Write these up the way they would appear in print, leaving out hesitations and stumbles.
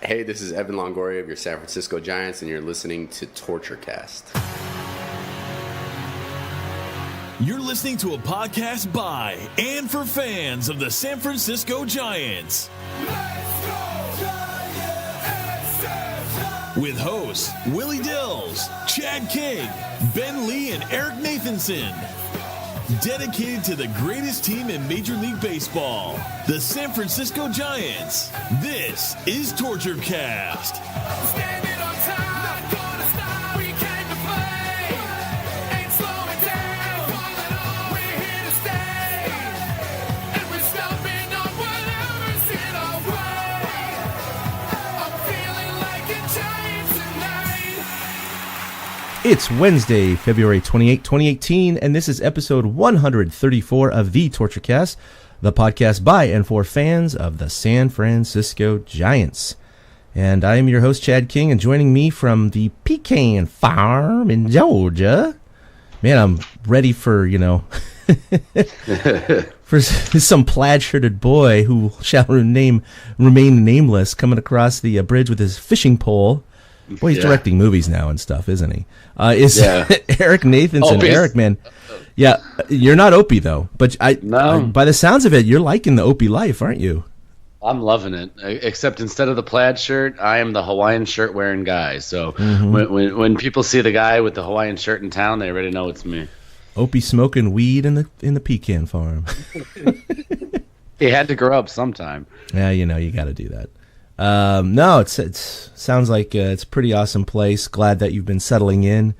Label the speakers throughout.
Speaker 1: Hey, this is Evan Longoria of your San Francisco Giants, and you're listening to TortureCast.
Speaker 2: You're listening to a podcast by and for fans of the San Francisco Giants. Let's go, Giants! With hosts Willie Dills, Chad King, Ben Lee, and Eric Nathanson. Dedicated to the greatest team in Major League Baseball, the San Francisco Giants. This is TortureCast. Standing on time, not gonna stop. We came to play, ain't slowing down. Falling on, we're here to stay, and we're stopping on whatever's in our way. I'm feeling like a Giant tonight.
Speaker 3: It's Wednesday, February 28, 2018, and this is episode 134 of the TortureCast, the podcast by and for fans of the San Francisco Giants. And I am your host, Chad King, and joining me from the pecan farm in Georgia, man, I'm ready for, for some plaid-shirted boy who shall remain nameless coming across the bridge with his fishing pole. Well, he's directing movies now and stuff, isn't he? Eric Nathanson. Eric, man. Yeah, you're not Opie, though. But by the sounds of it, you're liking the Opie life, aren't you?
Speaker 4: I'm loving it. Except instead of the plaid shirt, I am the Hawaiian shirt wearing guy. So when people see the guy with the Hawaiian shirt in town, they already know it's me.
Speaker 3: Opie smoking weed in the pecan farm.
Speaker 4: He had to grow up sometime.
Speaker 3: Yeah, you got to do that. No, it sounds like it's a pretty awesome place. Glad that you've been settling in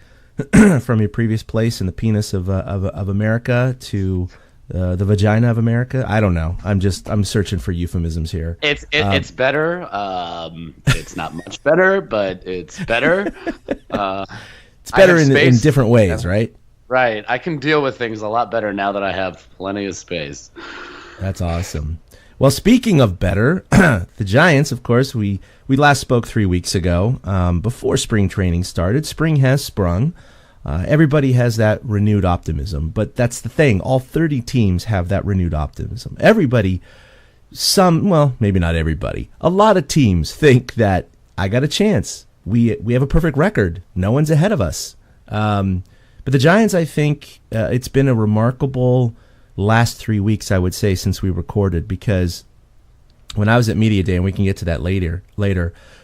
Speaker 3: from your previous place in the penis of America to the vagina of America. I don't know. I'm searching for euphemisms here.
Speaker 4: It's better. It's not much better, but it's better.
Speaker 3: It's better in different ways, right?
Speaker 4: Right. I can deal with things a lot better now that I have plenty of space.
Speaker 3: That's awesome. Well, speaking of better, the Giants, of course, we last spoke 3 weeks ago before spring training started. Spring has sprung. Everybody has that renewed optimism, but that's the thing. All 30 teams have that renewed optimism. Everybody, maybe not everybody. A lot of teams think that I got a chance. We have a perfect record. No one's ahead of us. But the Giants, I think it's been a remarkable last 3 weeks, I would say, since we recorded, because when I was at Media Day, and we can get to that later,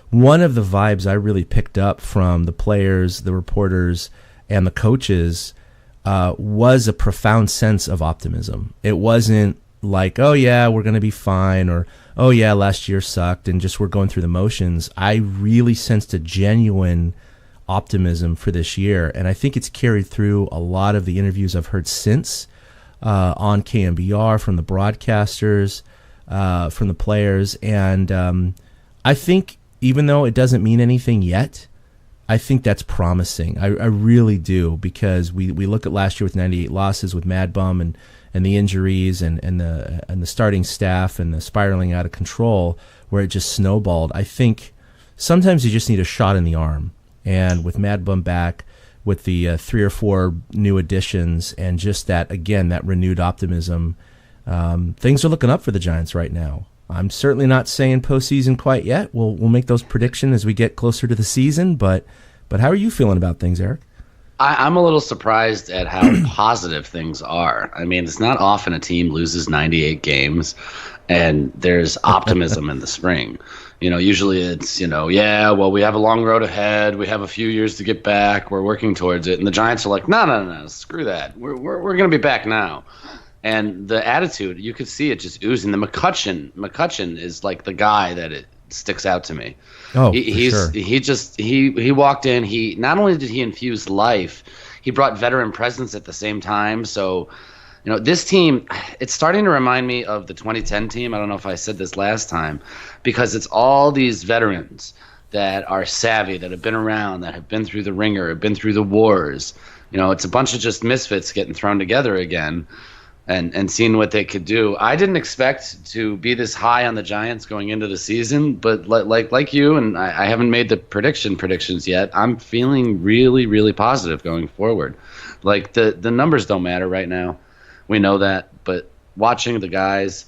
Speaker 3: one of the vibes I really picked up from the players, the reporters, and the coaches was a profound sense of optimism. It wasn't like, oh yeah, we're going to be fine, or oh yeah, last year sucked, and just we're going through the motions. I really sensed a genuine optimism for this year, and I think it's carried through a lot of the interviews I've heard since, on KMBR, from the broadcasters, from the players. And I think even though it doesn't mean anything yet, I think that's promising. I really do, because we look at last year with 98 losses with Mad Bum and the injuries and the starting staff and the spiraling out of control where it just snowballed. I think sometimes you just need a shot in the arm. And with Mad Bum back, with the 3 or 4 new additions, and just that renewed optimism, things are looking up for the Giants right now. I'm certainly not saying postseason quite yet. We'll make those predictions as we get closer to the season. But how are you feeling about things, Eric?
Speaker 4: I'm a little surprised at how positive things are. I mean, it's not often a team loses 98 games and there's optimism in the spring. Usually it's, we have a long road ahead. We have a few years to get back. We're working towards it. And the Giants are like, no, screw that. We're going to be back now. And the attitude, you could see it just oozing. The McCutchen is like the guy that it sticks out to me.
Speaker 3: Oh,
Speaker 4: sure. He walked in. He not only did he infuse life, he brought veteran presence at the same time. So, this team, it's starting to remind me of the 2010 team. I don't know if I said this last time, because it's all these veterans that are savvy, that have been around, that have been through the ringer, have been through the wars. It's a bunch of just misfits getting thrown together again and seeing what they could do. I didn't expect to be this high on the Giants going into the season, but like you, and I haven't made the predictions yet, I'm feeling really, really positive going forward. Like the numbers don't matter right now. We know that, but watching the guys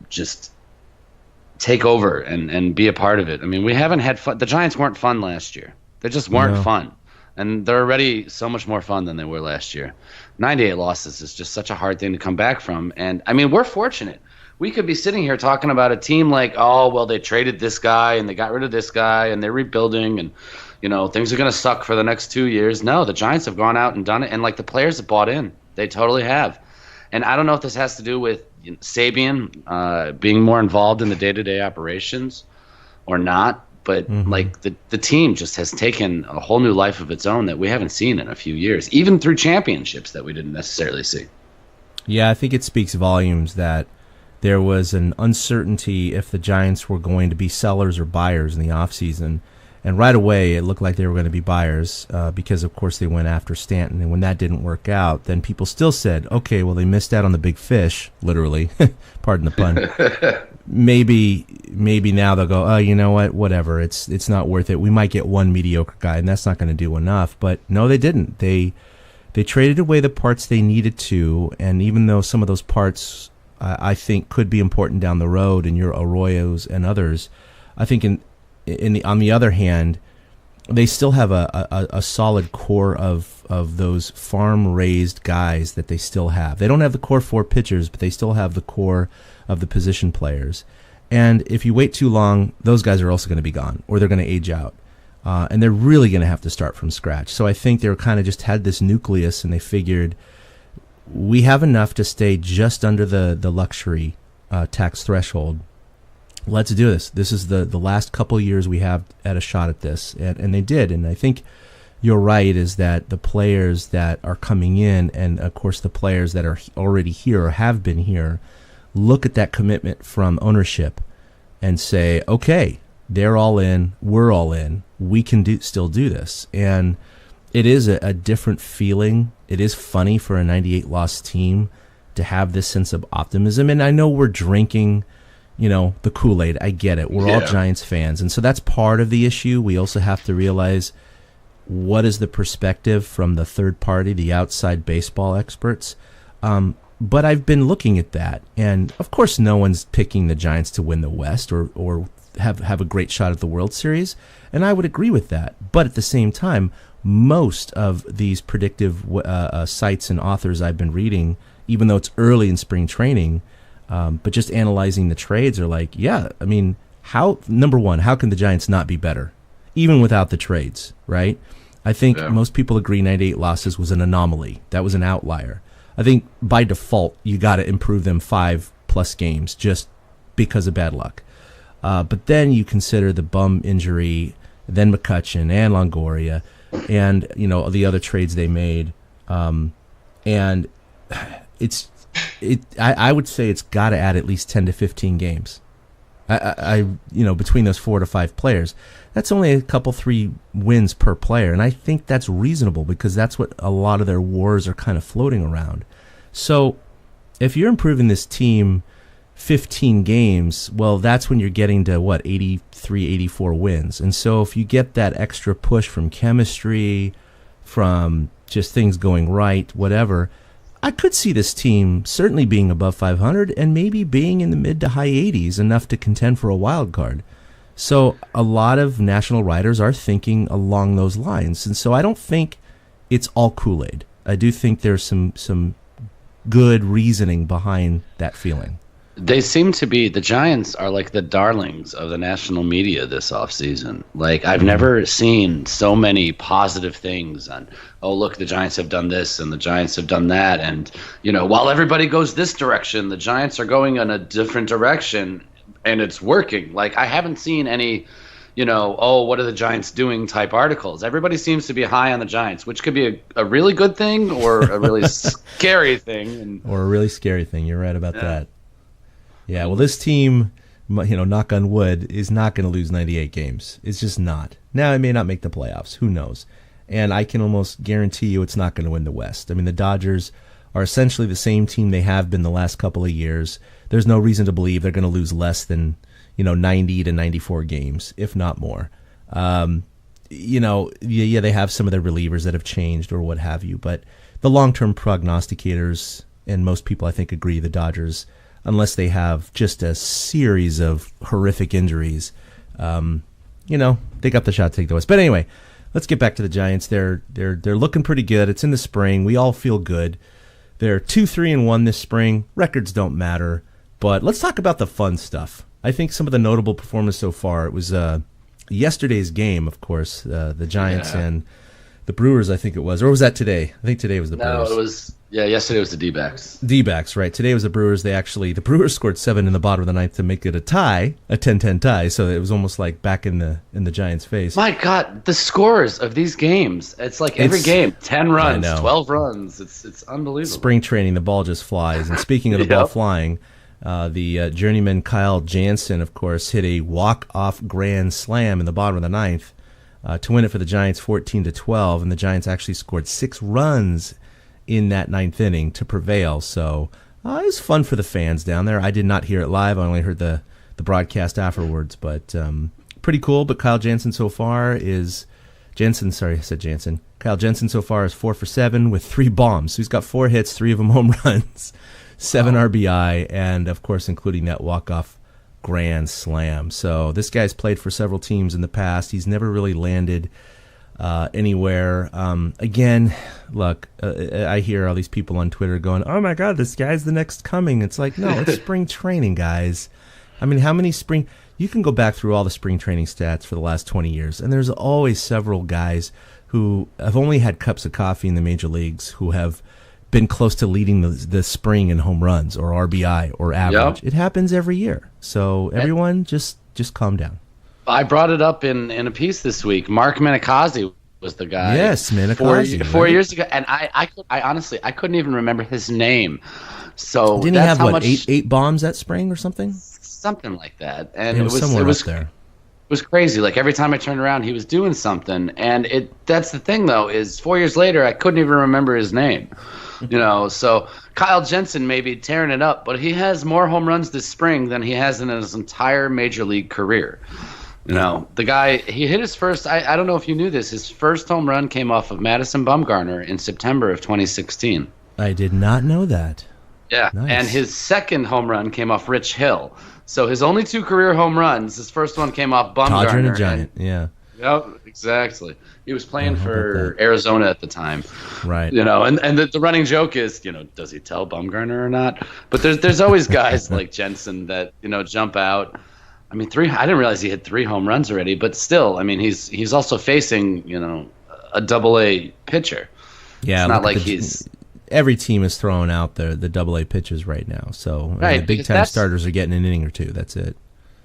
Speaker 4: just take over and be a part of it. I mean, we haven't had fun. The Giants weren't fun last year. They just weren't fun. And they're already so much more fun than they were last year. 98 losses is just such a hard thing to come back from. And, I mean, we're fortunate. We could be sitting here talking about a team like, oh, well, they traded this guy and they got rid of this guy and they're rebuilding and, you know, things are going to suck for the next 2 years. No, the Giants have gone out and done it. And, like, the players have bought in. They totally have. And I don't know if this has to do with Sabian being more involved in the day-to-day operations or not. But, like, the team just has taken a whole new life of its own that we haven't seen in a few years, even through championships that we didn't necessarily see.
Speaker 3: Yeah, I think it speaks volumes that there was an uncertainty if the Giants were going to be sellers or buyers in the offseason. And right away, it looked like they were going to be buyers because, of course, they went after Stanton. And when that didn't work out, then people still said, okay, well, they missed out on the big fish, literally. Pardon the pun. Maybe now they'll go, oh, you know what, whatever. It's not worth it. We might get one mediocre guy, and that's not going to do enough. But no, they didn't. They traded away the parts they needed to, and even though some of those parts I think could be important down the road, and your Arroyos and others, I think on the other hand, they still have a solid core of those farm-raised guys that they still have. They don't have the core 4 pitchers, but they still have the core of the position players. And if you wait too long, those guys are also going to be gone, or they're going to age out. And they're really going to have to start from scratch. So I think they kind of just had this nucleus, and they figured, we have enough to stay just under the luxury tax threshold. Let's do this. This is the last couple years we have at a shot at this. And they did. And I think you're right, is that the players that are coming in, and of course the players that are already here or have been here, look at that commitment from ownership and say, okay, they're all in, we're all in, we can still do this. And it is a different feeling. It is funny for a 98-loss team to have this sense of optimism. And I know we're drinking, the Kool-Aid. I get it. We're all Giants fans. And so that's part of the issue. We also have to realize, what is the perspective from the third party, the outside baseball experts? But I've been looking at that. And, of course, no one's picking the Giants to win the West or have a great shot at the World Series. And I would agree with that. But at the same time, most of these predictive sites and authors I've been reading, even though it's early in spring training, but just analyzing the trades, are like, yeah, I mean, number one, how can the Giants not be better, even without the trades, right? I think most people agree 98 losses was an anomaly. That was an outlier. I think by default, you got to improve them 5+ games just because of bad luck. But then you consider the bum injury, then McCutchen and Longoria, and the other trades they made, and I would say it's got to add at least 10 to 15 games. I between those 4 to 5 players, that's only a couple 3 wins per player, and I think that's reasonable because that's what a lot of their wars are kind of floating around. So if you're improving this team 15 games, well, that's when you're getting to 83, 84 wins. And so if you get that extra push from chemistry, from just things going right, whatever, I could see this team certainly being above 500 and maybe being in the mid to high 80s, enough to contend for a wild card. So a lot of national writers are thinking along those lines. And so I don't think it's all Kool-Aid. I do think there's some good reasoning behind that feeling.
Speaker 4: They seem to be, the Giants are like the darlings of the national media this offseason. Like, I've never seen so many positive things on, oh, look, the Giants have done this and the Giants have done that. And, while everybody goes this direction, the Giants are going in a different direction and it's working. Like, I haven't seen any, oh, what are the Giants doing type articles. Everybody seems to be high on the Giants, which could be a really good thing or a really scary thing.
Speaker 3: Or a really scary thing. You're right about that. Yeah, well, this team, knock on wood, is not going to lose 98 games. It's just not. Now, it may not make the playoffs. Who knows? And I can almost guarantee you it's not going to win the West. I mean, the Dodgers are essentially the same team they have been the last couple of years. There's no reason to believe they're going to lose less than, 90 to 94 games, if not more. They have some of their relievers that have changed or what have you, but the long-term prognosticators, and most people I think agree, the Dodgers unless they have just a series of horrific injuries. They got the shot to take the West. But anyway, let's get back to the Giants. They're looking pretty good. It's in the spring. We all feel good. They're 2-3-1 this spring. Records don't matter. But let's talk about the fun stuff. I think some of the notable performance so far, it was yesterday's game, of course, the Giants and the Brewers, I think it was. Or was that today? I think today was the Brewers.
Speaker 4: No, it was, yesterday was the D-backs.
Speaker 3: D-backs, right. Today was the Brewers. The Brewers scored 7 in the bottom of the ninth to make it a tie, a 10-10 tie. So it was almost like back in the Giants' face.
Speaker 4: My God, the scores of these games, it's like every game, 10 runs, 12 runs. It's unbelievable.
Speaker 3: Spring training, the ball just flies. And speaking of the ball flying, the journeyman Kyle Jansen, of course, hit a walk-off grand slam in the bottom of the ninth to win it for the Giants 14-12, and the Giants actually scored 6 runs in that ninth inning to prevail. So it was fun for the fans down there. I did not hear it live. I only heard the broadcast afterwards, but pretty cool. But Kyle Jansen so far is Kyle Jansen so far is 4 for 7 with 3 bombs. So he's got 4 hits, 3 of them home runs, 7 RBI, and of course including that walk-off grand slam. So this guy's played for several teams in the past. He's never really landed anywhere. Again, look, I hear all these people on Twitter going, "Oh my God, this guy's the next coming." It's like, no, it's spring training, guys. I mean, how many you can go back through all the spring training stats for the last 20 years, and there's always several guys who have only had cups of coffee in the major leagues who have been close to leading the spring in home runs or RBI or average. Yep. It happens every year. So everyone just calm down.
Speaker 4: I brought it up in a piece this week. Mark Minicozzi was the guy.
Speaker 3: Yes, Minicozzi.
Speaker 4: 4 years ago, and I honestly couldn't even remember his name. So
Speaker 3: didn't he have eight bombs that spring or something?
Speaker 4: Something like that, and
Speaker 3: it was somewhere up there.
Speaker 4: It was crazy. Like every time I turned around, he was doing something, and that's the thing though is 4 years later, I couldn't even remember his name. So Kyle Jansen may be tearing it up, but he has more home runs this spring than he has in his entire major league career. The guy, he hit his first, I don't know if you knew this, his first home run came off of Madison Bumgarner in September of 2016.
Speaker 3: I did not know that.
Speaker 4: Yeah, nice. And his second home run came off Rich Hill. So his only 2 career home runs, his first one came off Bumgarner.
Speaker 3: Dodger and a Giant, yeah.
Speaker 4: Yep, exactly. He was playing for Arizona at the time.
Speaker 3: Right.
Speaker 4: And the running joke is, does he tell Bumgarner or not? But there's always guys like Jensen that, jump out. I mean, I didn't realize he had 3 home runs already, but still, I mean, he's also facing, a double-A pitcher.
Speaker 3: Yeah.
Speaker 4: It's not like
Speaker 3: every team is throwing out the double-A pitches right now. So the big-time starters are getting an inning or 2. That's it.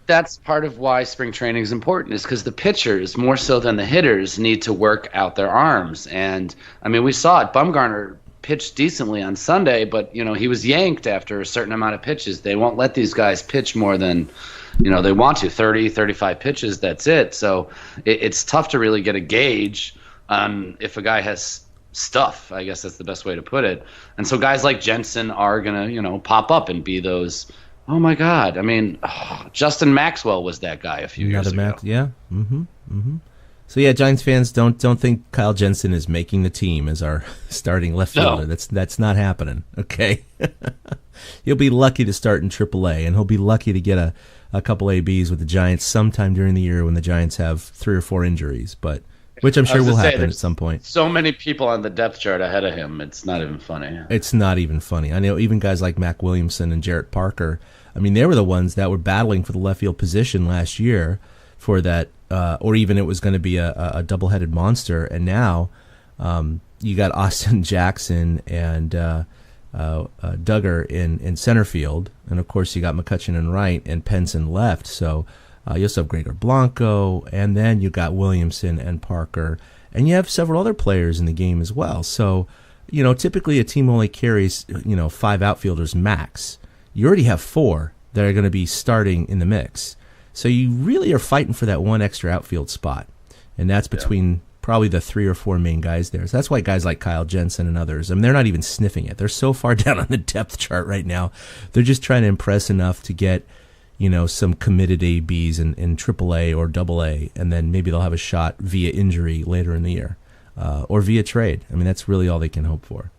Speaker 4: That's part of why spring training is important, is because the pitchers, more so than the hitters, need to work out their arms. And, I mean, we saw it. Bumgarner pitched decently on Sunday, but, he was yanked after a certain amount of pitches. They won't let these guys pitch more than, they want to, 30, 35 pitches, that's it. So it's tough to really get a gauge on if a guy has stuff. I guess that's the best way to put it. And so guys like Jensen are going to, pop up and be those – oh my God! I mean, Justin Maxwell was that guy a few years ago.
Speaker 3: Yeah. So yeah, Giants fans don't think Kyle Jansen is making the team as our starting left fielder. No. That's not happening. Okay, he'll be lucky to start in AAA, and he'll be lucky to get a couple ABs with the Giants sometime during the year when the Giants have 3 or 4 injuries, which I'm sure will happen at some point.
Speaker 4: So many people on the depth chart ahead of him, it's not even funny.
Speaker 3: It's not even funny. I know even guys like Mac Williamson and Jarrett Parker, I mean, they were the ones that were battling for the left field position last year for that, or even it was going to be a double-headed monster. And now you got Austin Jackson and Duggar in center field. And, of course, you got McCutchen in right and Pence in left. So you also have Gregor Blanco, and then you got Williamson and Parker. And you have several other players in the game as well. So, typically a team only carries, 5 outfielders max. You already have 4 that are going to be starting in the mix. So you really are fighting for that one extra outfield spot. And that's between probably the 3 or 4 main guys there. So that's why guys like Kyle Jansen and others, they're not even sniffing it. They're so far down on the depth chart right now. They're just trying to impress enough to get, some committed ABs in AAA or AA, and then maybe they'll have a shot via injury later in the year or via trade. I mean, that's really all they can hope for.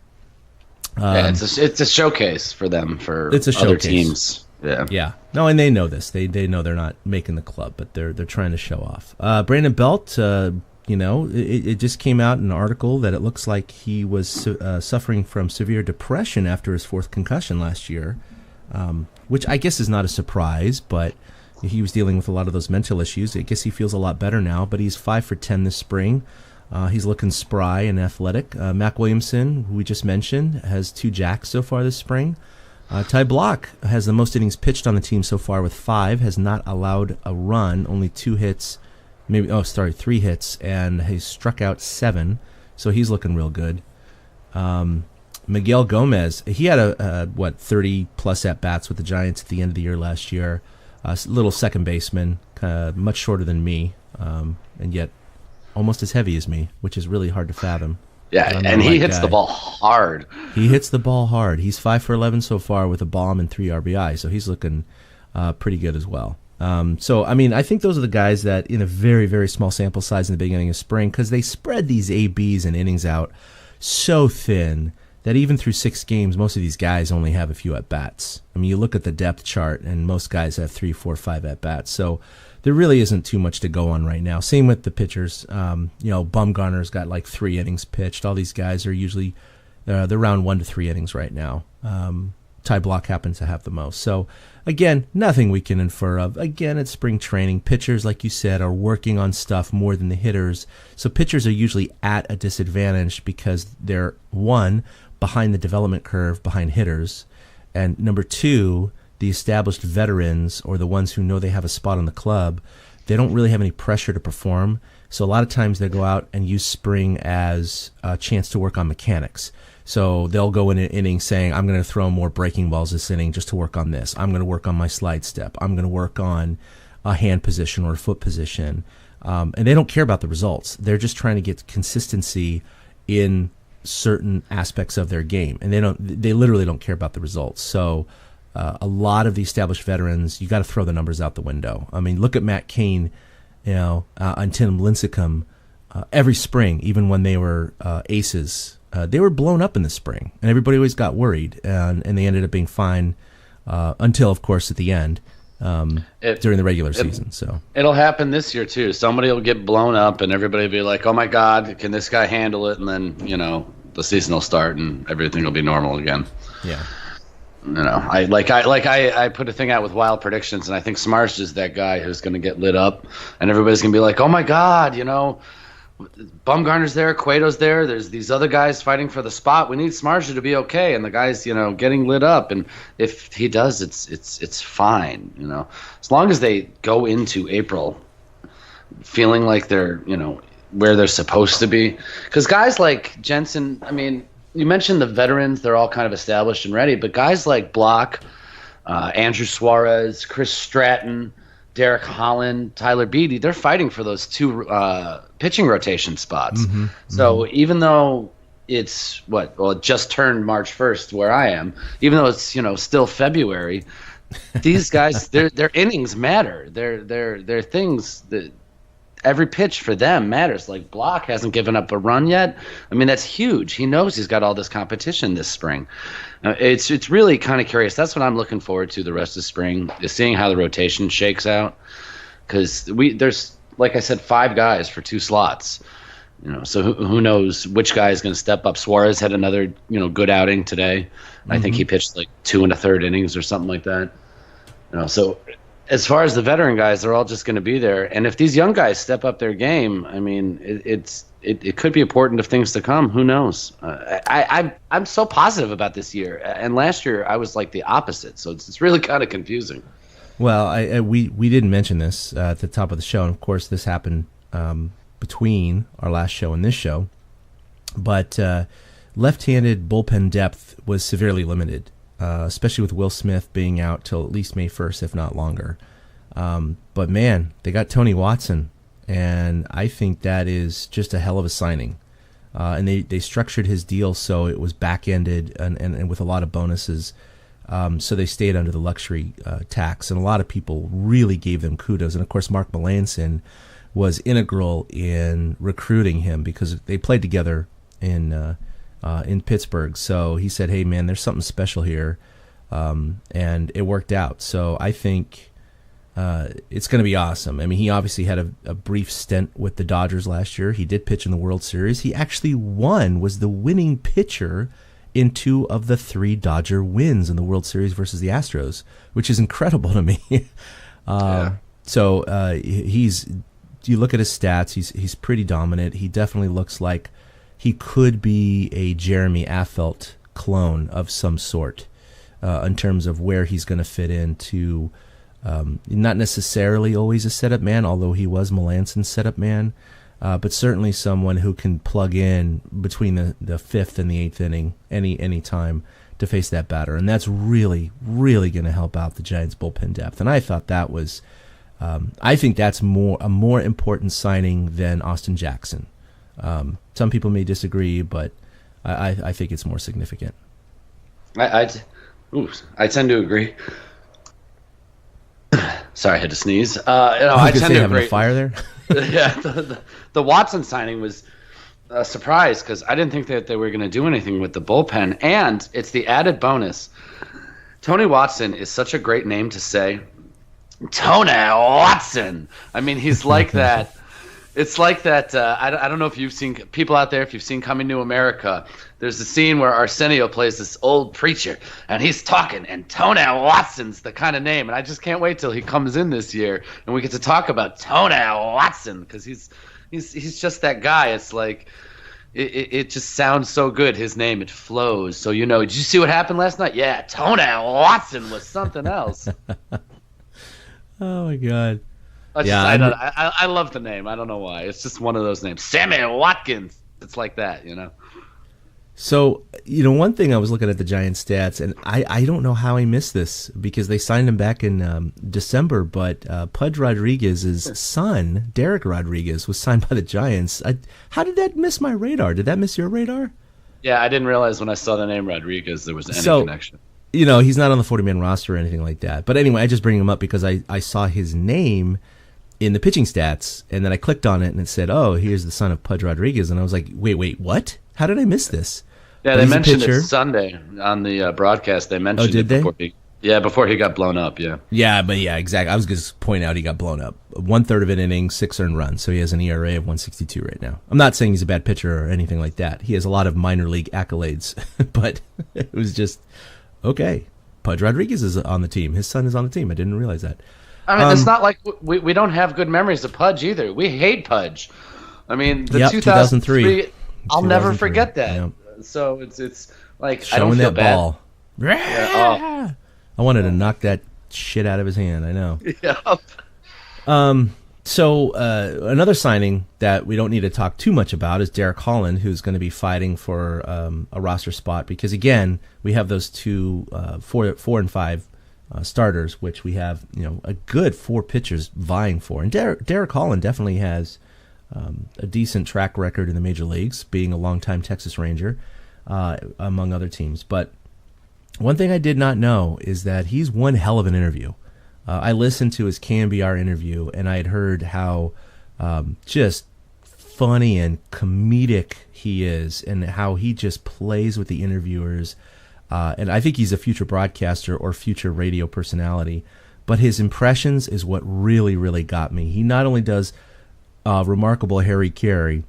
Speaker 4: Yeah, it's a showcase for them for
Speaker 3: It's a
Speaker 4: other
Speaker 3: showcase.
Speaker 4: teams. Yeah.
Speaker 3: Yeah. No, and they know this. They know they're not making the club, but they're trying to show off. Brandon Belt, it just came out in an article that it looks like he was suffering from severe depression after his fourth concussion last year, which I guess is not a surprise, but he was dealing with a lot of those mental issues. I guess he feels a lot better now, but he's 5 for 10 this spring. He's looking spry and athletic. Mac Williamson, who we just mentioned, has 2 jacks so far this spring. Ty Block has the most innings pitched on the team so far with 5, has not allowed a run, only 2 hits, 3 hits, and he's struck out 7, so he's looking real good. Miguel Gomez, he had 30-plus at-bats with the Giants at the end of the year last year. Little second baseman, much shorter than me, and yet almost as heavy as me, which is really hard to fathom.
Speaker 4: Yeah, and he hits the ball hard.
Speaker 3: He hits the ball hard. He's 5 for 11 so far with a bomb and 3 RBI, so he's looking pretty good as well. I think those are the guys that, in a very, very small sample size in the beginning of spring, because they spread these ABs and innings out so thin that even through 6 games, most of these guys only have a few at-bats. I mean, you look at the depth chart, and most guys have 3, 4, 5 at-bats. So there really isn't too much to go on right now. Same with the pitchers. Bumgarner's got like 3 innings pitched. All these guys are usually they're around 1 to 3 innings right now. Ty Block happens to have the most. So, again, nothing we can infer of. Again, it's spring training. Pitchers, like you said, are working on stuff more than the hitters. So pitchers are usually at a disadvantage because they're, 1, behind the development curve behind hitters, and number 2, the established veterans, or the ones who know they have a spot on the club, they don't really have any pressure to perform. So a lot of times they go out and use spring as a chance to work on mechanics. So they'll go in an inning saying, I'm going to throw more breaking balls this inning just to work on this. I'm going to work on my slide step. I'm going to work on a hand position or a foot position. And they don't care about the results. They're just trying to get consistency in certain aspects of their game. And they literally don't care about the results. So a lot of the established veterans, you got to throw the numbers out the window. I mean, look at Matt Cain, and Tim Lincecum. Every spring, even when they were aces, they were blown up in the spring, and everybody always got worried, and they ended up being fine until, of course, at the end during the regular season. So
Speaker 4: it'll happen this year too. Somebody will get blown up, and everybody will be like, "Oh my God, can this guy handle it?" And then the season will start, and everything will be normal again.
Speaker 3: Yeah.
Speaker 4: I put a thing out with wild predictions, and I think Smarsh is that guy who's going to get lit up, and everybody's going to be like, "Oh my God, Bumgarner's there, Cueto's there. There's these other guys fighting for the spot. We need Smarsh to be okay." And the guy's, getting lit up. And if he does, it's fine. As long as they go into April feeling like they're, where they're supposed to be. Because guys like Jensen, I mean, you mentioned the veterans, they're all kind of established and ready, but guys like Block, Andrew Suarez, Chris Stratton, Derek Holland, Tyler Beatty, they're fighting for those 2 pitching rotation spots. So even though it's it just turned March 1st where I am, even though it's still February, these guys their innings matter. They're things that every pitch for them matters. Like Block hasn't given up a run yet. I mean, that's huge. He knows he's got all this competition this spring. It's really kind of curious. That's what I'm looking forward to the rest of spring, is seeing how the rotation shakes out. Because there's, like I said, 5 guys for 2 slots. So who knows which guy is going to step up. Suarez had another good outing today. I think he pitched like 2 1/3 innings or something like that. So as far as the veteran guys, they're all just going to be there. And if these young guys step up their game, I mean, it could be important of things to come. Who knows? I'm so positive about this year. And last year, I was like the opposite. So it's really kind of confusing.
Speaker 3: Well, we didn't mention this at the top of the show. And, of course, this happened between our last show and this show. But left-handed bullpen depth was severely limited. Especially with Will Smith being out till at least May 1st, if not longer. But, man, they got Tony Watson, and I think that is just a hell of a signing. And they structured his deal so it was back-ended and with a lot of bonuses, so they stayed under the luxury tax. And a lot of people really gave them kudos. And, of course, Mark Melancon was integral in recruiting him because they played together in in Pittsburgh. So he said, hey, man, there's something special here. And it worked out. So I think it's going to be awesome. I mean, he obviously had a brief stint with the Dodgers last year. He did pitch in the World Series. He actually was the winning pitcher in 2 of the 3 Dodger wins in the World Series versus the Astros, which is incredible to me. So you look at his stats, he's pretty dominant. He definitely looks like he could be a Jeremy Affeldt clone of some sort in terms of where he's going to fit into. Not necessarily always a setup man, although he was Melanson's setup man, but certainly someone who can plug in between the 5th and the 8th inning any time to face that batter. And that's really, really going to help out the Giants' bullpen depth. And I thought that was, I think that's a more important signing than Austin Jackson. Some people may disagree, but I think it's more significant.
Speaker 4: I tend to agree. Sorry, I had to sneeze. I tend to agree.
Speaker 3: A fire there?
Speaker 4: Yeah, the Watson signing was a surprise because I didn't think that they were going to do anything with the bullpen, and it's the added bonus. Tony Watson is such a great name to say. Tony Watson. I mean, he's like that. It's like that. I don't know if you've seen people out there. If you've seen Coming to America, there's a scene where Arsenio plays this old preacher, and he's talking, and Tony Watson's the kind of name. And I just can't wait till he comes in this year, and we get to talk about Tony Watson because he's just that guy. It's like it just sounds so good. His name, it flows. So did you see what happened last night? Yeah, Tony Watson was something else.
Speaker 3: Oh my God.
Speaker 4: I love the name. I don't know why. It's just one of those names. Sammy Watkins. It's like that,
Speaker 3: So, one thing I was looking at the Giants stats, and I don't know how I missed this because they signed him back in December, but Pudge Rodriguez's son, Derek Rodriguez, was signed by the Giants. How did that miss my radar? Did that miss your radar?
Speaker 4: Yeah, I didn't realize when I saw the name Rodriguez there was any connection.
Speaker 3: He's not on the 40-man roster or anything like that. But anyway, I just bring him up because I saw his name in the pitching stats, and then I clicked on it, and it said, oh, here's the son of Pudge Rodriguez. And I was like, wait, what? How did I miss this?
Speaker 4: Yeah, they mentioned it Sunday on the broadcast. They mentioned
Speaker 3: did
Speaker 4: it before he got blown up, yeah.
Speaker 3: Yeah, exactly. I was going to point out he got blown up. 1/3 of an inning, 6 earned runs, so he has an ERA of 1.62 right now. I'm not saying he's a bad pitcher or anything like that. He has a lot of minor league accolades, but it was just, okay, Pudge Rodriguez is on the team. His son is on the team. I didn't realize that.
Speaker 4: I mean, it's not like we don't have good memories of Pudge either. We hate Pudge. I mean, the 2003, I'll never forget that. Yep. So it's like
Speaker 3: showing
Speaker 4: I don't feel
Speaker 3: that
Speaker 4: bad.
Speaker 3: Ball. Yeah. I wanted to knock that shit out of his hand. I know.
Speaker 4: Yep.
Speaker 3: So another signing that we don't need to talk too much about is Derek Holland, who's going to be fighting for a roster spot because again we have those 4 and 5 starters, which we have a good 4 pitchers vying for, and Derek Holland definitely has a decent track record in the major leagues, being a longtime Texas Ranger, among other teams. But one thing I did not know is that he's one hell of an interview. I listened to his KNBR interview, and I had heard how just funny and comedic he is, and how he just plays with the interviewers. And I think he's a future broadcaster or future radio personality. But his impressions is what really, really got me. He not only does remarkable Harry Carey,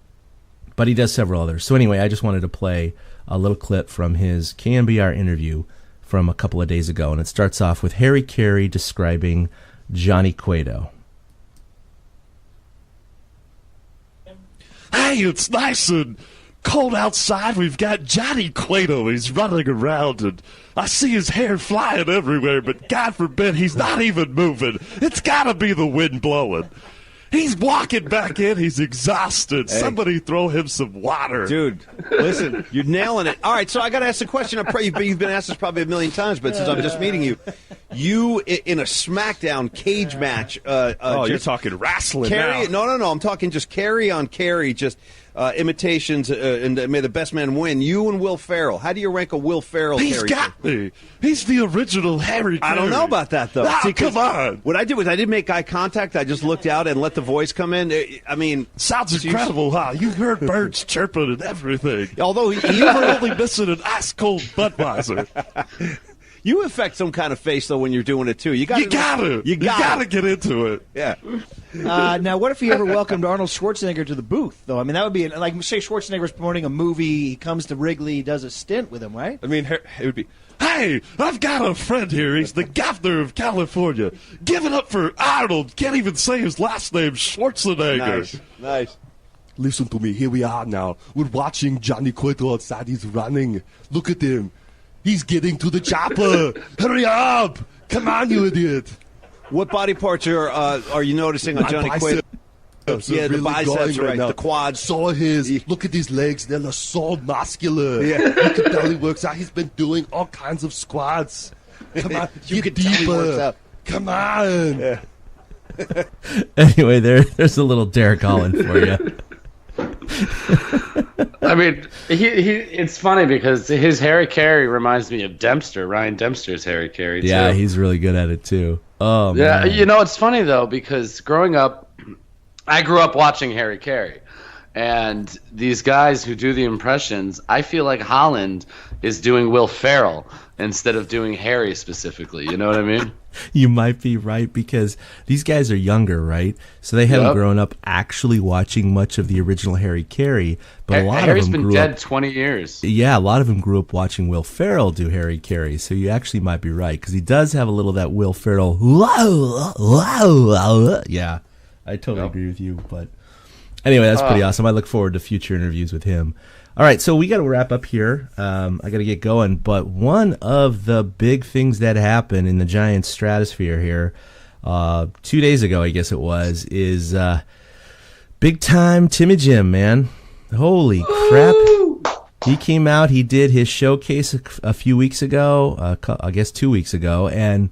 Speaker 3: but he does several others. So anyway, I just wanted to play a little clip from his KNBR interview from a couple of days ago. And it starts off with Harry Carey describing Johnny Cueto.
Speaker 5: Hey, it's nice and cold outside. We've got Johnny Cueto. He's running around, and I see his hair flying everywhere, but God forbid he's not even moving. It's got to be the wind blowing. He's walking back in. He's exhausted. Hey. Somebody throw him some water.
Speaker 6: Dude, listen, you're nailing it. All right, so I got to ask the question. You've been asked this probably a million times, but since I'm just meeting you, you in a SmackDown cage match.
Speaker 5: You're talking wrestling now.
Speaker 6: No. I'm talking just carry on carry. Just imitations, and may the best man win. You and Will Ferrell. How do you rank a Will Ferrell
Speaker 5: He's
Speaker 6: character?
Speaker 5: got me. He's the original Harry Carey.
Speaker 6: I don't know about that, though.
Speaker 5: Ah,
Speaker 6: See,
Speaker 5: come on.
Speaker 6: What I did was I didn't make eye contact. I just looked out and let the voice come in. I mean,
Speaker 5: Sounds incredible, huh? You heard birds chirping and everything.
Speaker 6: although
Speaker 5: You were only missing an ice-cold Budweiser.
Speaker 6: you affect some kind of face, though, when you're doing it, too. You gotta
Speaker 5: get into it.
Speaker 6: Yeah.
Speaker 7: Now, what if he ever welcomed Arnold Schwarzenegger to the booth, though? I mean, that would be like, say, Schwarzenegger's promoting a movie. He comes to Wrigley, he does a stint with him, right?
Speaker 5: I mean, it would be, hey, I've got a friend here. He's the governor of California. Give it up for Arnold. Can't even say his last name, Schwarzenegger.
Speaker 6: Nice.
Speaker 8: Listen to me. Here we are now. We're watching Johnny Cueto outside. He's running. Look at him. He's getting to the chopper. Hurry up. Come on, you idiot.
Speaker 6: What body parts are you noticing on
Speaker 8: My
Speaker 6: Johnny
Speaker 8: biceps
Speaker 6: Cueto?
Speaker 8: are
Speaker 6: Yeah, the
Speaker 8: really
Speaker 6: biceps,
Speaker 8: going
Speaker 6: right?
Speaker 8: now.
Speaker 6: The quads.
Speaker 8: Saw his. Look at his legs. They're so muscular.
Speaker 6: Yeah.
Speaker 8: You can tell he works out. He's been doing all kinds of squats. Come on.
Speaker 6: You
Speaker 8: get
Speaker 6: can tell he works
Speaker 8: deeper.
Speaker 6: out.
Speaker 8: Come on.
Speaker 6: Yeah.
Speaker 3: Anyway, there's a little Derek Holland for you.
Speaker 4: I mean, it's funny because his Harry Carey reminds me of Dempster, Ryan Dempster's Harry Carey, too.
Speaker 3: Yeah, he's really good at it too. Oh,
Speaker 4: Yeah,
Speaker 3: man.
Speaker 4: you know, it's funny, though, because growing up, I grew up watching Harry Carey. And these guys who do the impressions, I feel like Holland is doing Will Ferrell instead of doing Harry specifically. You know what I mean?
Speaker 3: You might be right, because these guys are younger, right? So they haven't
Speaker 4: Yep.
Speaker 3: grown up actually watching much of the original Harry Carey. But a lot
Speaker 4: Harry's
Speaker 3: of them
Speaker 4: been
Speaker 3: grew
Speaker 4: dead
Speaker 3: up.
Speaker 4: 20 years.
Speaker 3: Yeah, a lot of them grew up watching Will Ferrell do Harry Carey. So you actually might be right, because he does have a little of that Will Ferrell. Yeah, I totally agree with you. But anyway, that's pretty awesome. I look forward to future interviews with him. All right, so we got to wrap up here. I got to get going. But one of the big things that happened in the Giants stratosphere here 2 days ago, I guess it was, is big time Timmy Jim, man. Holy crap. He came out, he did his showcase a few weeks ago, I guess 2 weeks ago, and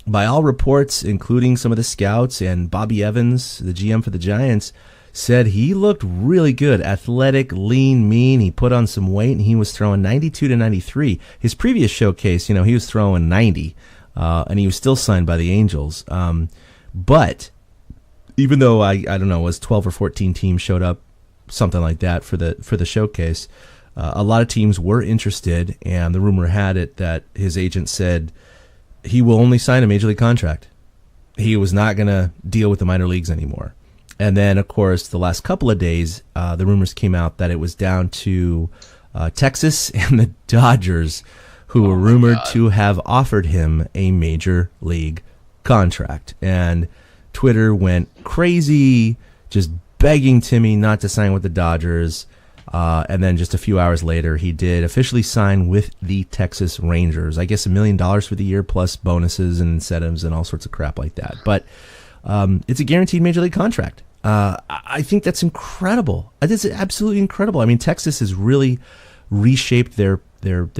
Speaker 3: by all reports, including some of the scouts and Bobby Evans, the GM for the Giants, said he looked really good, athletic, lean, mean. He put on some weight, and he was throwing 92 to 93. His previous showcase, you know, he was throwing 90, and he was still signed by the Angels. But even though I don't know, it was 12 or 14 teams showed up, something like that for the showcase, a lot of teams were interested, and the rumor had it that his agent said he will only sign a major league contract. He was not going to deal with the minor leagues anymore. And then, of course, the last couple of days, the rumors came out that it was down to Texas and the Dodgers, who were rumored to have offered him a major league contract. And Twitter went crazy, just begging Timmy not to sign with the Dodgers. And then just a few hours later, he did officially sign with the Texas Rangers. I guess $1 million for the year, plus bonuses and incentives and all sorts of crap like that. But it's a guaranteed major league contract. I think that's incredible. That's absolutely incredible. I mean, Texas has really reshaped their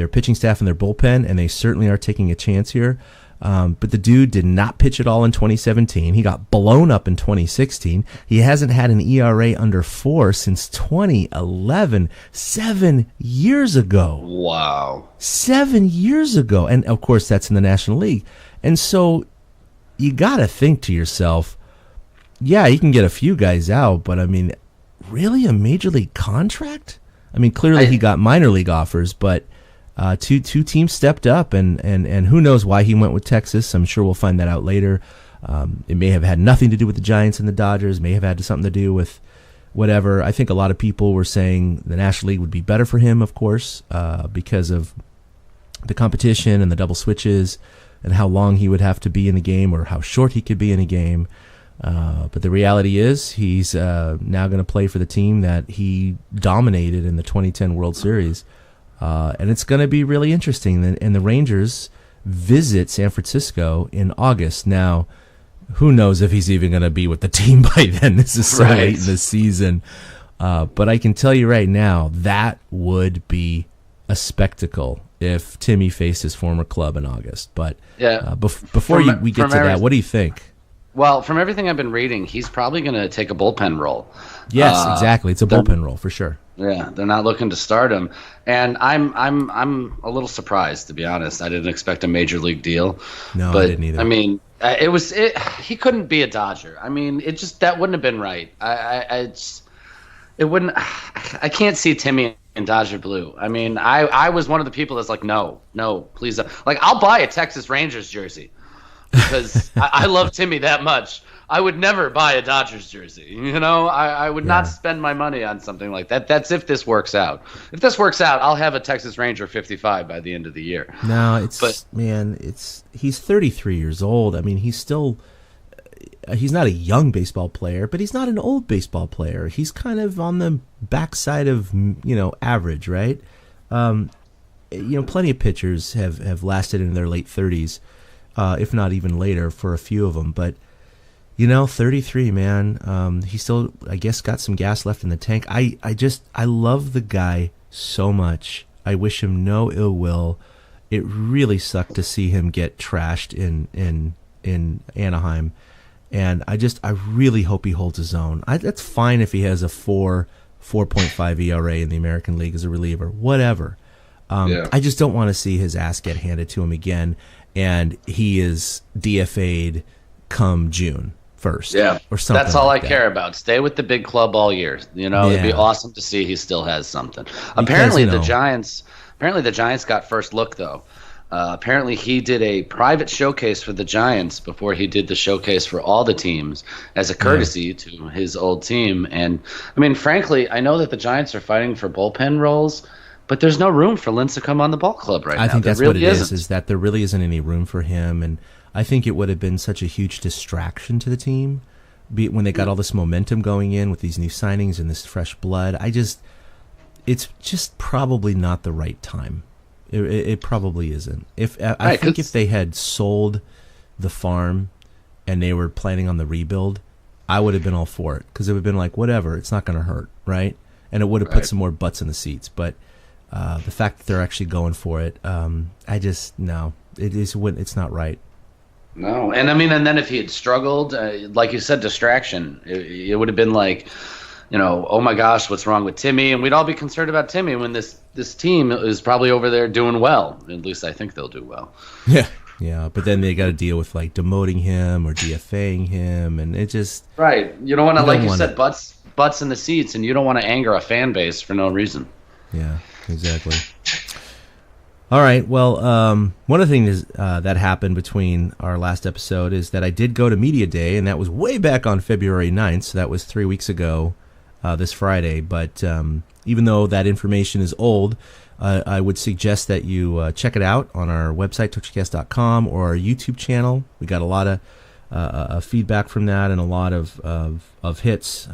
Speaker 3: pitching staff and their bullpen, and they certainly are taking a chance here. But the dude did not pitch at all in 2017. He got blown up in 2016. He hasn't had an ERA under 4 since 2011, 7 years ago.
Speaker 4: Wow.
Speaker 3: 7 years ago. And, of course, that's in the National League. And so you got to think to yourself, yeah, you can get a few guys out, but, I mean, really a major league contract? I mean, clearly he got minor league offers, but two teams stepped up, and who knows why he went with Texas. I'm sure we'll find that out later. It may have had nothing to do with the Giants and the Dodgers, may have had something to do with whatever. I think a lot of people were saying the National League would be better for him, of course, because of the competition and the double switches and how long he would have to be in the game or how short he could be in a game. But the reality is he's now going to play for the team that he dominated in the 2010 World Series. And it's going to be really interesting. And the Rangers visit San Francisco in August. Now, who knows if he's even going to be with the team by then. This is so late in the season. But I can tell you right now, that would be a spectacle if Timmy faced his former club in August. But before we get to that, what do you think?
Speaker 4: Well, from everything I've been reading, he's probably going to take a bullpen role.
Speaker 3: Yes, exactly. It's a bullpen role for sure.
Speaker 4: Yeah, they're not looking to start him, and I'm a little surprised, to be honest. I didn't expect a major league deal.
Speaker 3: No,
Speaker 4: but,
Speaker 3: I didn't either.
Speaker 4: I mean, he couldn't be a Dodger. I mean, that wouldn't have been right. It wouldn't. I can't see Timmy in Dodger blue. I mean, I was one of the people that's like, no, please, like I'll buy a Texas Rangers jersey because I love Timmy that much. I would never buy a Dodgers jersey. You know, I would not spend my money on something like that. That's if this works out. If this works out, I'll have a Texas Ranger 55 by the end of the year.
Speaker 3: No, he's 33 years old. I mean, he's not a young baseball player, but he's not an old baseball player. He's kind of on the backside of, average, right? Plenty of pitchers have lasted in their late 30s, if not even later for a few of them. But 33, man. He still, I guess, got some gas left in the tank. I love the guy so much. I wish him no ill will. It really sucked to see him get trashed in Anaheim. And I really hope he holds his own. That's fine if he has a 4.5 ERA in the American League as a reliever, whatever. I just don't want to see his ass get handed to him again, and he is DFA'd come June 1st.
Speaker 4: Yeah,
Speaker 3: or something.
Speaker 4: That's all
Speaker 3: like
Speaker 4: I care about. Stay with the big club all year. It'd be awesome to see he still has something. Apparently, the Giants got first look though. Apparently, he did a private showcase for the Giants before he did the showcase for all the teams as a courtesy to his old team. And, I mean, frankly, I know that the Giants are fighting for bullpen roles, but there's no room for Lincecum on the ball club right now.
Speaker 3: I think that's what it
Speaker 4: isn't.
Speaker 3: is that there really isn't any room for him. And I think it would have been such a huge distraction to the team when they got all this momentum going in with these new signings and this fresh blood. It's just probably not the right time. It probably isn't. I think if they had sold the farm and they were planning on the rebuild, I would have been all for it because it would have been like, whatever, it's not going to hurt, right? And it would have put some more butts in the seats. But the fact that they're actually going for it, it's not right.
Speaker 4: No, and I mean, and then if he had struggled, like you said, distraction, it would have been like, oh my gosh, what's wrong with Timmy? And we'd all be concerned about Timmy when this team is probably over there doing well. At least I think they'll do well.
Speaker 3: Yeah, but then they got to deal with like demoting him or DFAing him, and it just
Speaker 4: right. You don't want to, like you said, butts in the seats, and you don't want to anger a fan base for no reason.
Speaker 3: Yeah, exactly. All right. Well, one of the things that happened between our last episode is that I did go to Media Day, and that was way back on February 9th, so that was 3 weeks ago. This Friday, but even though that information is old, I would suggest that you check it out on our website, torchcast.com, or our YouTube channel. We got a lot of feedback from that and a lot of hits.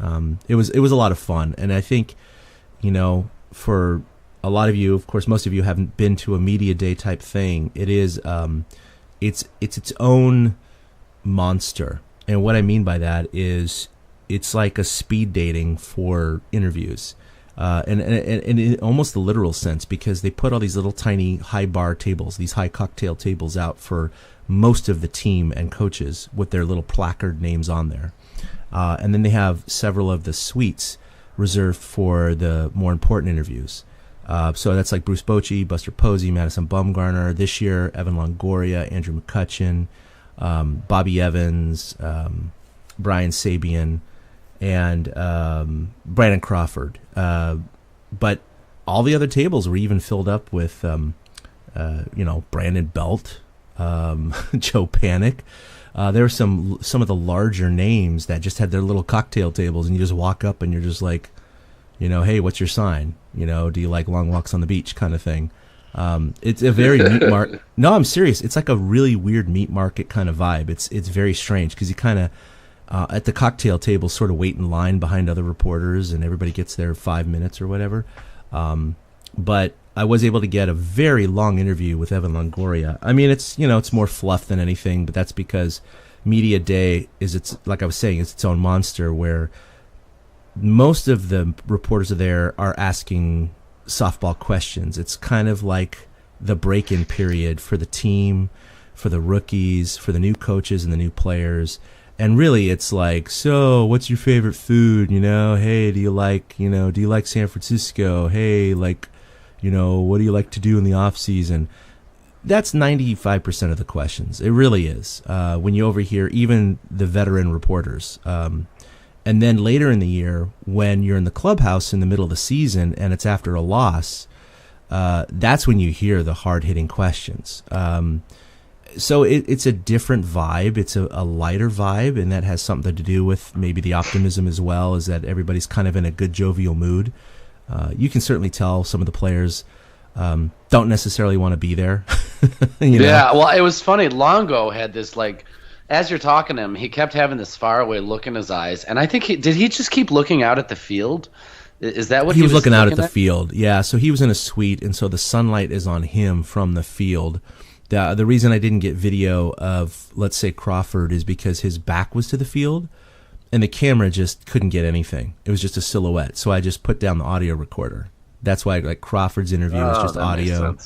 Speaker 3: It was a lot of fun, and I think for a lot of you, of course, most of you haven't been to a Media Day type thing. It is it's its own monster, and what I mean by that is, it's like a speed dating for interviews, and in almost the literal sense, because they put all these little tiny high bar tables, these high cocktail tables out for most of the team and coaches with their little placard names on there. And then they have several of the suites reserved for the more important interviews. So that's like Bruce Bochy, Buster Posey, Madison Bumgarner. This year, Evan Longoria, Andrew McCutchen, Bobby Evans, Brian Sabian, and Brandon Crawford. But all the other tables were even filled up with, Brandon Belt, Joe Panic. There were some of the larger names that just had their little cocktail tables, and you just walk up and you're just like, hey, what's your sign? Do you like long walks on the beach kind of thing? It's a very meat market. No, I'm serious. It's like a really weird meat market kind of vibe. It's very strange because you kind of, at the cocktail table, sort of wait in line behind other reporters, and everybody gets there 5 minutes or whatever. But I was able to get a very long interview with Evan Longoria. I mean, it's more fluff than anything, but that's because Media Day like I was saying, it's its own monster where most of the reporters are there are asking softball questions. It's kind of like the break-in period for the team, for the rookies, for the new coaches and the new players. And really, it's like, so what's your favorite food? Hey, do you like San Francisco? Hey, like, what do you like to do in the off season? That's 95% of the questions. It really is. When you overhear even the veteran reporters. And then later in the year, when you're in the clubhouse in the middle of the season and it's after a loss, that's when you hear the hard-hitting questions. So it's a different vibe. It's a lighter vibe, and that has something to do with maybe the optimism as well, is that everybody's kind of in a good jovial mood. You can certainly tell some of the players don't necessarily want to be there.
Speaker 4: Yeah, well, it was funny. Longo had this, like, as you're talking to him, he kept having this faraway look in his eyes, and I think did he just keep looking out at the field? Is that what he was
Speaker 3: looking out at the field? Yeah, so he was in a suite, and so the sunlight is on him from the field. The reason I didn't get video of, let's say, Crawford is because his back was to the field, and the camera just couldn't get anything. It was just a silhouette, so I just put down the audio recorder. That's why, like, Crawford's interview was just audio.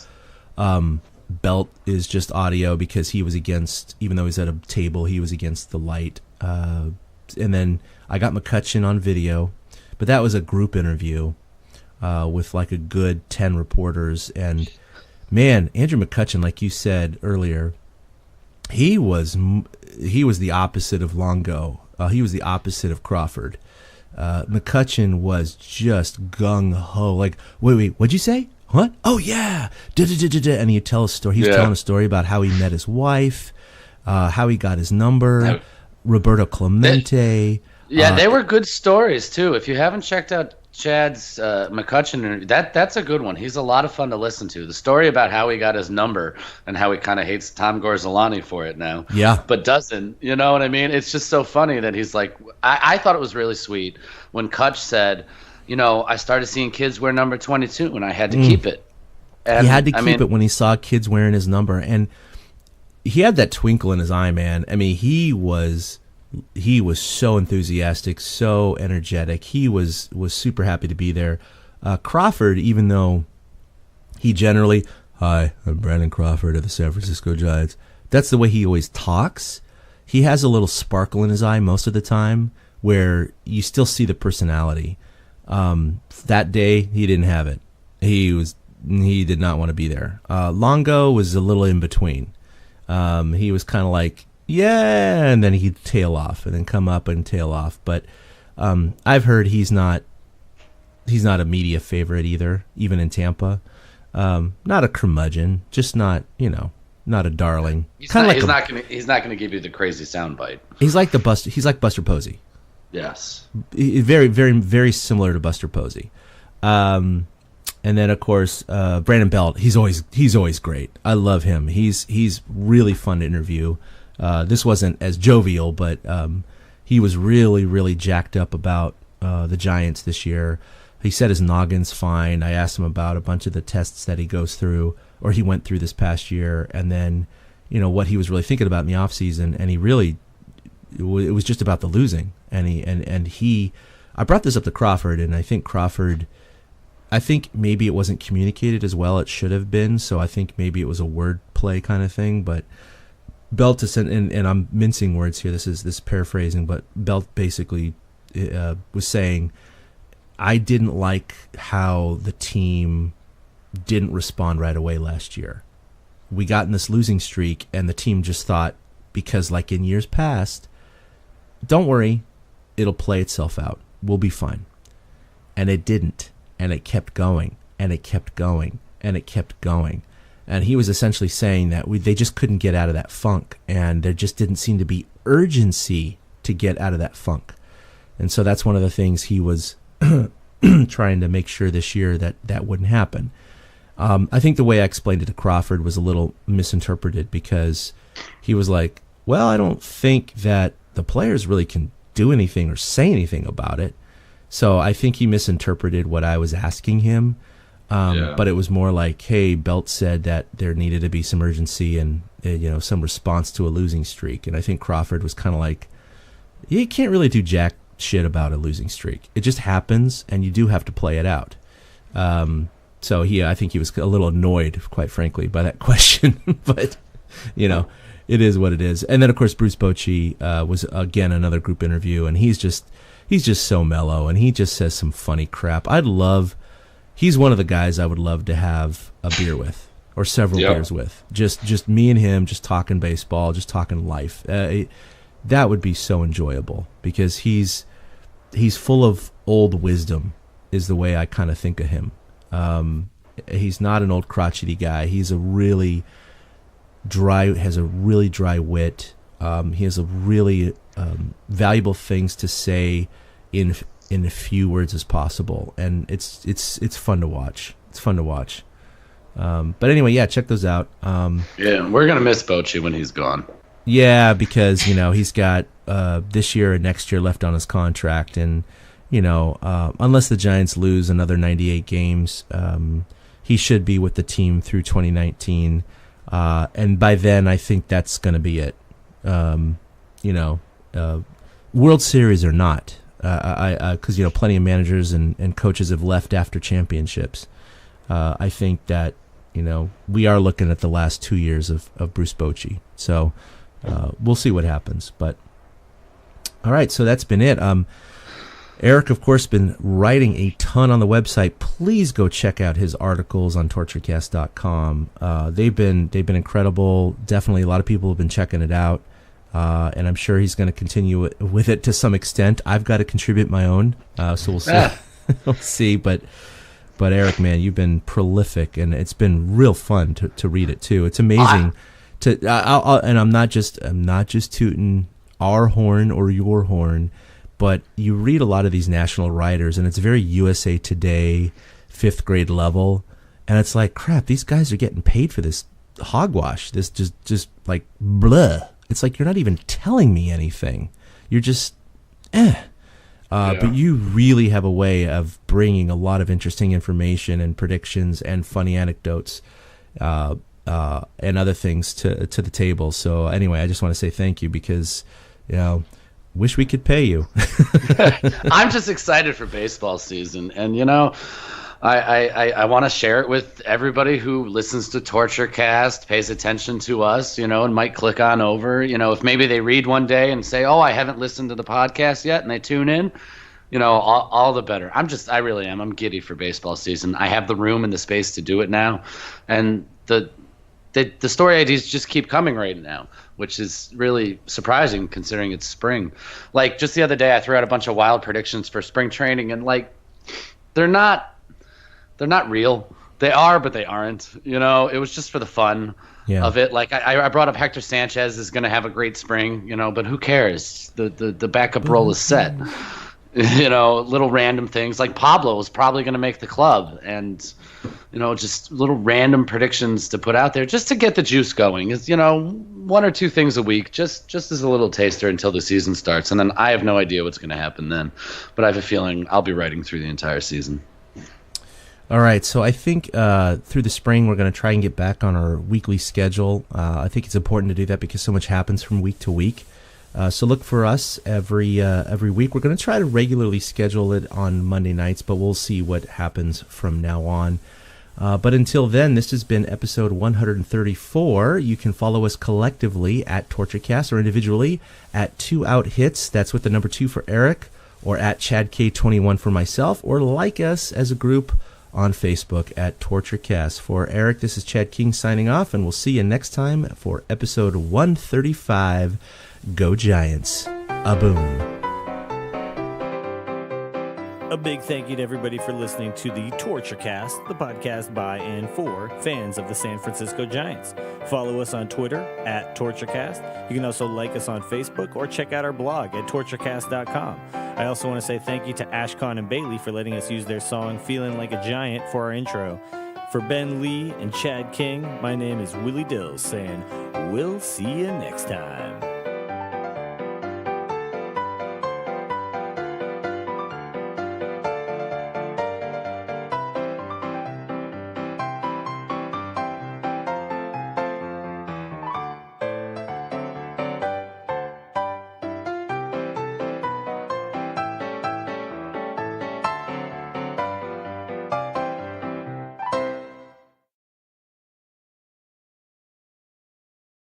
Speaker 3: Belt is just audio because he was against, even though he's at a table, he was against the light. And then I got McCutchen on video, but that was a group interview with like a good 10 reporters. And man, Andrew McCutchen, like you said earlier, he was the opposite of Longo. He was the opposite of Crawford. McCutchen was just gung-ho. Like, wait, what'd you say? What? Oh, yeah. And he'd tell a story. He was telling a story about how he met his wife, how he got his number, Roberto Clemente.
Speaker 4: They were good stories, too. If you haven't checked out Chad's McCutchen interview, that's a good one. He's a lot of fun to listen to. The story about how he got his number and how he kind of hates Tom Gorzolani for it now.
Speaker 3: Yeah.
Speaker 4: But doesn't. You know what I mean? It's just so funny that he's like, I thought it was really sweet when Kutch said, I started seeing kids wear number 22 and I had to keep it. And
Speaker 3: he had to keep it when he saw kids wearing his number. And he had that twinkle in his eye, man. I mean, he was so enthusiastic, so energetic. He was super happy to be there. Crawford, even though he generally, hi, I'm Brandon Crawford of the San Francisco Giants. That's the way he always talks. He has a little sparkle in his eye most of the time where you still see the personality. That day, he didn't have it. He did not want to be there. Longo was a little in between. He was kind of like, yeah, and then he'd tail off and then come up and tail off. But I've heard he's not a media favorite either, even in Tampa. Not a curmudgeon, just not a darling.
Speaker 4: He's not going to give you the crazy soundbite.
Speaker 3: He's like Buster Posey.
Speaker 4: Yes.
Speaker 3: Very, very, very similar to Buster Posey. And then, of course, Brandon Belt. He's always great. I love him. He's really fun to interview. This wasn't as jovial, but he was really, really jacked up about the Giants this year. He said his noggin's fine. I asked him about a bunch of the tests that he goes through, or he went through this past year, and then, what he was really thinking about in the offseason, and it was just about the losing. And I brought this up to Crawford, and I think maybe it wasn't communicated as well it should have been, so I think maybe it was a word play kind of thing, but Belt, and I'm mincing words here, this is paraphrasing, but Belt basically was saying, I didn't like how the team didn't respond right away last year. We got in this losing streak, and the team just thought, because like in years past, don't worry, it'll play itself out. We'll be fine. And it didn't. And it kept going. And it kept going. And it kept going. And he was essentially saying that they just couldn't get out of that funk. And there just didn't seem to be urgency to get out of that funk. And so that's one of the things he was trying to make sure this year that wouldn't happen. I think the way I explained it to Crawford was a little misinterpreted, because he was like, well, I don't think that the players really can do anything or say anything about it. So I think he misinterpreted what I was asking him. But it was more like, hey, Belt said that there needed to be some urgency and some response to a losing streak. And I think Crawford was kind of like, you can't really do jack shit about a losing streak. It just happens, and you do have to play it out. So I think he was a little annoyed, quite frankly, by that question. But It is what it is. And then, of course, Bruce Bochy was, again, another group interview, and he's just so mellow, and he just says some funny crap. He's one of the guys I would love to have a beer with, or several beers with. Just me and him, just talking baseball, just talking life. That would be so enjoyable, because he's full of old wisdom, is the way I kind of think of him. He's not an old crotchety guy. He's has a really dry wit. He has a really valuable things to say in as few words as possible, and it's fun to watch. It's fun to watch. But anyway, yeah, check those out.
Speaker 4: Yeah, we're gonna miss Bochy when he's gone.
Speaker 3: Yeah, because he's got this year and next year left on his contract, and unless the Giants lose another 98 games, he should be with the team through 2019. And by then, I think that's going to be it. World Series or not, because plenty of managers and coaches have left after championships. I think that we are looking at the last 2 years of Bruce Bochy. So we'll see what happens. But all right, so that's been it. Eric, of course, been writing a ton on the website. Please go check out his articles on torturecast.com. They've been incredible. Definitely, a lot of people have been checking it out, and I'm sure he's going to continue with it to some extent. I've got to contribute my own, so we'll see. We'll see. But Eric, man, you've been prolific, and it's been real fun to read it too. It's amazing. And I'm not just tooting our horn or your horn. But you read a lot of these national writers, and it's very USA Today, 5th grade level, and it's like, crap, these guys are getting paid for this hogwash, this just like blah. It's like, you're not even telling me anything. You're just, But you really have a way of bringing a lot of interesting information and predictions and funny anecdotes and other things to the table. So anyway, I just want to say thank you, because, wish we could pay you.
Speaker 4: I'm just excited for baseball season, and I want to share it with everybody who listens to TortureCast, pays attention to us, and might click on over. If maybe they read one day and say, "Oh, I haven't listened to the podcast yet," and they tune in, all the better. I really am. I'm giddy for baseball season. I have the room and the space to do it now, and the story ideas just keep coming right now, which is really surprising considering it's spring. Like, just the other day, I threw out a bunch of wild predictions for spring training, and they're not real. They are, but they aren't. It was just for the fun of it. Like, I brought up Hector Sanchez is going to have a great spring, but who cares? The backup role is set. Little random things like Pablo is probably going to make the club, and just little random predictions to put out there just to get the juice going. Is 1 or 2 things a week, just as a little taster until the season starts, and then I have no idea what's going to happen then, but I have a feeling I'll be writing through the entire season.
Speaker 3: All right, so I think through the spring we're going to try and get back on our weekly schedule. I think it's important to do that because so much happens from week to week. So look for us every week. We're going to try to regularly schedule it on Monday nights, but we'll see what happens from now on. But until then, this has been episode 134. You can follow us collectively at TortureCast or individually at 2 Out Hits. That's with the number 2 for Eric, or at ChadK21 for myself, or like us as a group on Facebook at TortureCast. For Eric, this is Chad King signing off, and we'll see you next time for episode 135. Go Giants. A-boom.
Speaker 9: A big thank you to everybody for listening to the TortureCast, the podcast by and for fans of the San Francisco Giants. Follow us on Twitter at TortureCast. You can also like us on Facebook or check out our blog at torturecast.com. I also want to say thank you to Ashcon and Bailey for letting us use their song Feeling Like a Giant for our intro. For Ben Lee and Chad King, my name is Willie Dills saying, we'll see you next time.